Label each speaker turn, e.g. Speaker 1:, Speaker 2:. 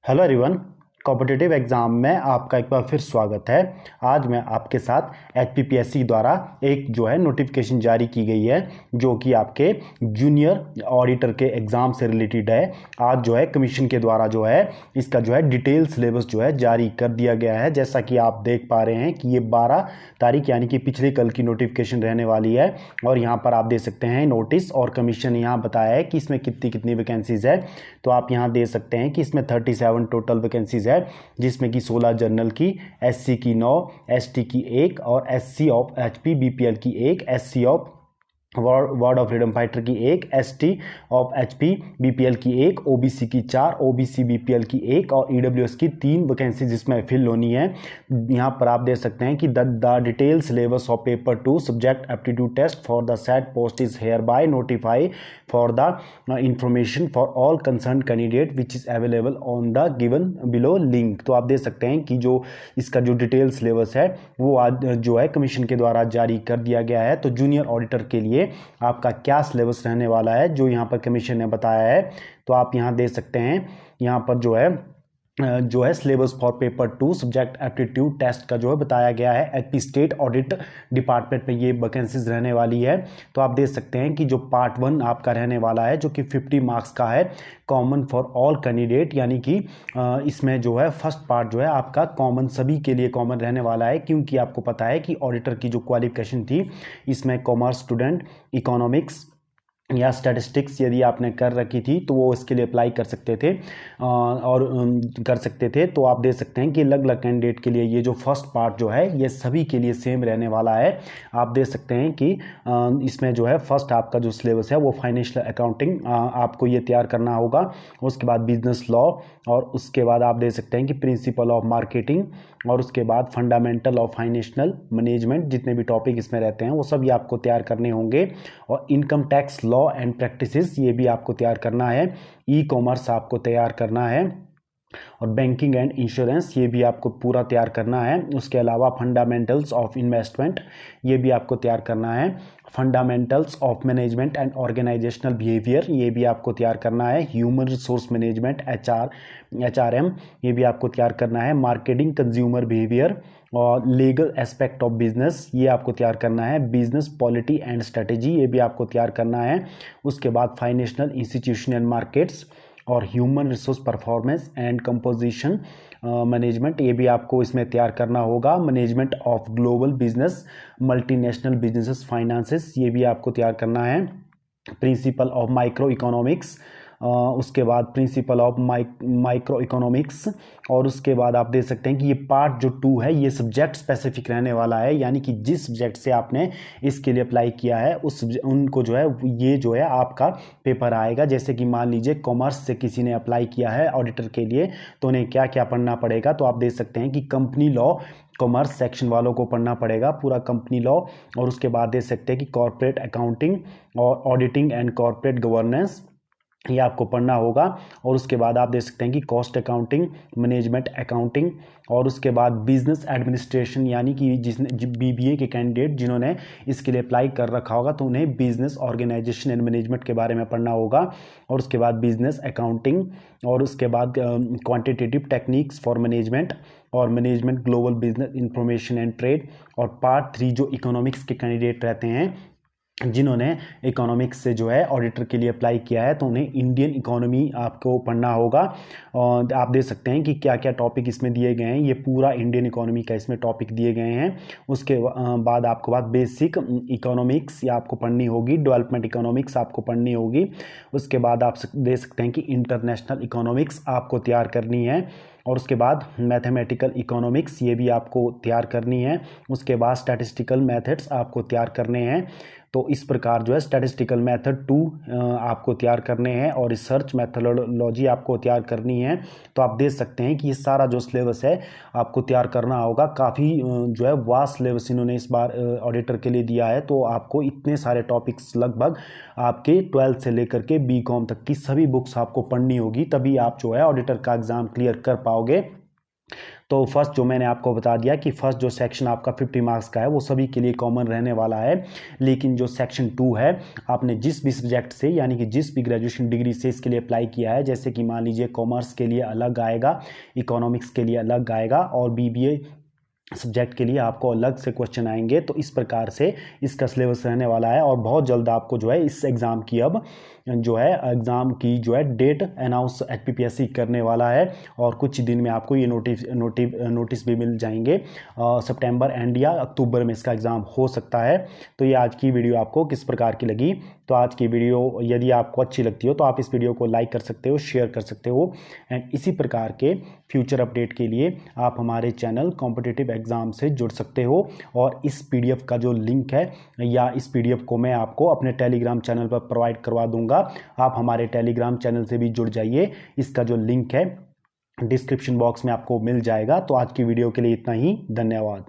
Speaker 1: Hello everyone. Competitive exam में आपका एक बार फिर स्वागत है। आज मैं आपके साथ एचपीपीएससी द्वारा एक जो है नोटिफिकेशन जारी की गई है जो कि आपके जूनियर ऑडिटर के एग्ज़ाम से रिलेटेड है। आज जो है कमीशन के द्वारा जो है इसका जो है डिटेल सिलेबस जो है जारी कर दिया गया है। जैसा कि आप देख पा रहे हैं कि ये 12 तारीख यानी कि पिछले कल की नोटिफिकेशन रहने वाली है। और यहाँ पर आप देख सकते हैं नोटिस और कमीशन यहाँ बताया है कि इसमें कितनी कितनी वैकेंसीज है। तो आप यहाँ देख सकते हैं कि इसमें 37 टोटल वैकेंसीज है, जिसमें कि 16 जनरल की, एससी की 9, एसटी की 1 और एससी ऑफ एचपी बीपीएल की 1, SC of ward of freedom fighter की 1, एसटी ऑफ एचपी बीपीएल की 1, ओबीसी की 4, ओबीसी बीपीएल की 1 और ईडब्ल्यूएस की 3 वैकेंसी जिसमें फिल होनी है। यहाँ पर आप देख सकते हैं कि the detail syllabus of paper 2 subject aptitude test for the SET post is hereby notified for the information for all concern candidate which is available on the given below link. तो आप देख सकते हैं कि जो इसका जो detail syllabus है वो आज जो है कमीशन के द्वारा जारी कर दिया गया है। तो जूनियर ऑडिटर के लिए आपका क्या सिलेबस रहने वाला है जो यहाँ पर कमीशन ने बताया है, तो आप यहाँ देख सकते हैं। यहाँ पर जो है syllabus for paper 2 subject aptitude test का जो है बताया गया है। एचपी स्टेट ऑडिट डिपार्टमेंट में ये वैकेंसीज रहने वाली है। तो आप देख सकते हैं कि जो पार्ट 1 आपका रहने वाला है जो कि 50 मार्क्स का है, कॉमन फॉर ऑल कैंडिडेट, यानी कि इसमें जो है फर्स्ट पार्ट जो है आपका कॉमन सभी के लिए कॉमन रहने वाला है, क्योंकि आपको पता है कि ऑडिटर की जो क्वालिफिकेशन थी इसमें कॉमर्स स्टूडेंट, इकोनॉमिक्स या स्टैटिस्टिक्स यदि आपने कर रखी थी तो वो इसके लिए अप्लाई कर सकते थे और कर सकते थे। तो आप देख सकते हैं कि अलग अलग कैंडिडेट के लिए ये जो फर्स्ट पार्ट जो है ये सभी के लिए सेम रहने वाला है। आप देख सकते हैं कि इसमें जो है फर्स्ट आपका जो सिलेबस है वो फाइनेंशियल अकाउंटिंग आपको ये तैयार करना होगा। उसके बाद बिजनेस लॉ, और उसके बाद आप देख सकते हैं कि प्रिंसिपल ऑफ मार्केटिंग, और उसके बाद फंडामेंटल ऑफ फाइनेंशियल मैनेजमेंट, जितने भी टॉपिक इसमें रहते हैं वो सभी आपको तैयार करने होंगे। और income tax law and practices ये भी आपको तैयार करना है। ई कॉमर्स आपको तैयार करना है, और बैंकिंग एंड इंश्योरेंस ये भी आपको पूरा तैयार करना है। उसके अलावा फंडामेंटल्स ऑफ इन्वेस्टमेंट ये भी आपको तैयार करना है। Fundamentals of management and organisational behaviour ये भी आपको तैयार करना है। ह्यूमन रिसोर्स मैनेजमेंट एचआरएम ये भी आपको तैयार करना है। मार्केटिंग कंज्यूमर बिहेवियर और लीगल एस्पेक्ट ऑफ बिजनेस ये आपको तैयार करना है। बिजनेस पॉलिटी एंड स्ट्रेटेजी ये भी आपको तैयार करना है। उसके बाद फाइनेंशियल इंस्टीट्यूशन एंड मार्केट्स और human resource performance and composition management ये भी आपको इसमें तैयार करना होगा। Management of global business, multinational businesses, finances ये भी आपको तैयार करना है। प्रिंसिपल ऑफ माइक्रो इकोनॉमिक्स, उसके बाद प्रिंसिपल ऑफ माइक्रो इकोनॉमिक्स, और उसके बाद आप देख सकते हैं कि ये पार्ट जो 2 है ये सब्जेक्ट स्पेसिफिक रहने वाला है, यानी कि जिस सब्जेक्ट से आपने इसके लिए अप्लाई किया है उनको जो है ये जो है आपका पेपर आएगा। जैसे कि मान लीजिए कॉमर्स से किसी ने अप्लाई किया है ऑडिटर के लिए तो उन्हें क्या क्या पढ़ना पड़ेगा, तो आप देख सकते हैं कि कंपनी लॉ कॉमर्स सेक्शन वालों को पढ़ना पड़ेगा पूरा कंपनी लॉ। और उसके बाद देख सकते हैं कि कॉर्पोरेट अकाउंटिंग और ऑडिटिंग एंड कॉर्पोरेट गवर्नेंस ये आपको पढ़ना होगा। और उसके बाद आप देख सकते हैं कि कॉस्ट अकाउंटिंग, मैनेजमेंट अकाउंटिंग, और उसके बाद बिजनेस एडमिनिस्ट्रेशन, यानी कि जिसने बीबीए के कैंडिडेट जिन्होंने इसके लिए अप्लाई कर रखा होगा तो उन्हें बिजनेस ऑर्गेनाइजेशन एंड मैनेजमेंट के बारे में पढ़ना होगा। और उसके बाद बिजनेस अकाउंटिंग, और उसके बाद क्वांटिटेटिव टेक्निक्स फॉर मैनेजमेंट और management global business information and trade. और पार्ट 3 जो इकोनॉमिक्स के कैंडिडेट रहते हैं जिन्होंने इकोनॉमिक्स से जो है ऑडिटर के लिए अप्लाई किया है तो उन्हें इंडियन इकोनॉमी आपको पढ़ना होगा। और आप देख सकते हैं कि क्या क्या टॉपिक इसमें दिए गए हैं, ये पूरा इंडियन इकोनॉमी का इसमें टॉपिक दिए गए हैं। उसके बाद आपको बेसिक इकोनॉमिक्स ये आपको पढ़नी होगी, डेवलपमेंट इकोनॉमिक्स आपको पढ़नी होगी। उसके बाद आप देख सकते हैं कि इंटरनेशनल इकोनॉमिक्स आपको तैयार करनी है। और उसके बाद मैथमेटिकल इकोनॉमिक्स ये भी आपको तैयार करनी है। उसके बाद स्टैटिस्टिकल मेथड्स आपको तैयार करने हैं। तो इस प्रकार जो है स्टैटिस्टिकल मेथड 2 आपको तैयार करने हैं, और रिसर्च मेथोडोलॉजी आपको तैयार करनी है। तो आप देख सकते हैं कि ये सारा जो सिलेबस है आपको तैयार करना होगा। काफ़ी जो है वास्ट सिलेबस इन्होंने इस बार ऑडिटर के लिए दिया है। तो आपको इतने सारे टॉपिक्स लगभग आपके 12th से लेकर के बीकॉम तक की सभी बुक्स आपको पढ़नी होगी, तभी आप जो है ऑडिटर का एग्ज़ाम क्लियर कर पाओगे। तो फर्स्ट जो मैंने आपको बता दिया कि फर्स्ट जो सेक्शन आपका 50 मार्क्स का है वो सभी के लिए कॉमन रहने वाला है, लेकिन जो सेक्शन 2 है आपने जिस भी सब्जेक्ट से यानी कि जिस भी ग्रेजुएशन डिग्री से इसके लिए अप्लाई किया है, जैसे कि मान लीजिए कॉमर्स के लिए अलग आएगा, इकोनॉमिक्स के लिए अलग आएगा और बीबीए सब्जेक्ट के लिए आपको अलग से क्वेश्चन आएंगे। तो इस प्रकार से इसका सिलेबस रहने वाला है और बहुत जल्द आपको जो है इस एग्ज़ाम की अब जो है एग्ज़ाम की जो है डेट अनाउंस एचपीपीएससी करने वाला है और कुछ दिन में आपको ये नोटिस भी मिल जाएंगे। सितंबर एंड या अक्टूबर में इसका एग्ज़ाम हो सकता है। तो ये आज की वीडियो आपको किस प्रकार की लगी? तो आज की वीडियो यदि आपको अच्छी लगती हो तो आप इस वीडियो को लाइक कर सकते हो, शेयर कर सकते हो एंड इसी प्रकार के फ्यूचर अपडेट के लिए आप हमारे चैनल कॉम्पिटिटिव एग्ज़ाम से जुड़ सकते हो। और इस पीडीएफ का जो लिंक है या इस पीडीएफ को मैं आपको अपने टेलीग्राम चैनल पर प्रोवाइड करवा दूंगा, आप हमारे टेलीग्राम चैनल से भी जुड़ जाइए। इसका जो लिंक है डिस्क्रिप्शन बॉक्स में आपको मिल जाएगा। तो आज की वीडियो के लिए इतना ही, धन्यवाद।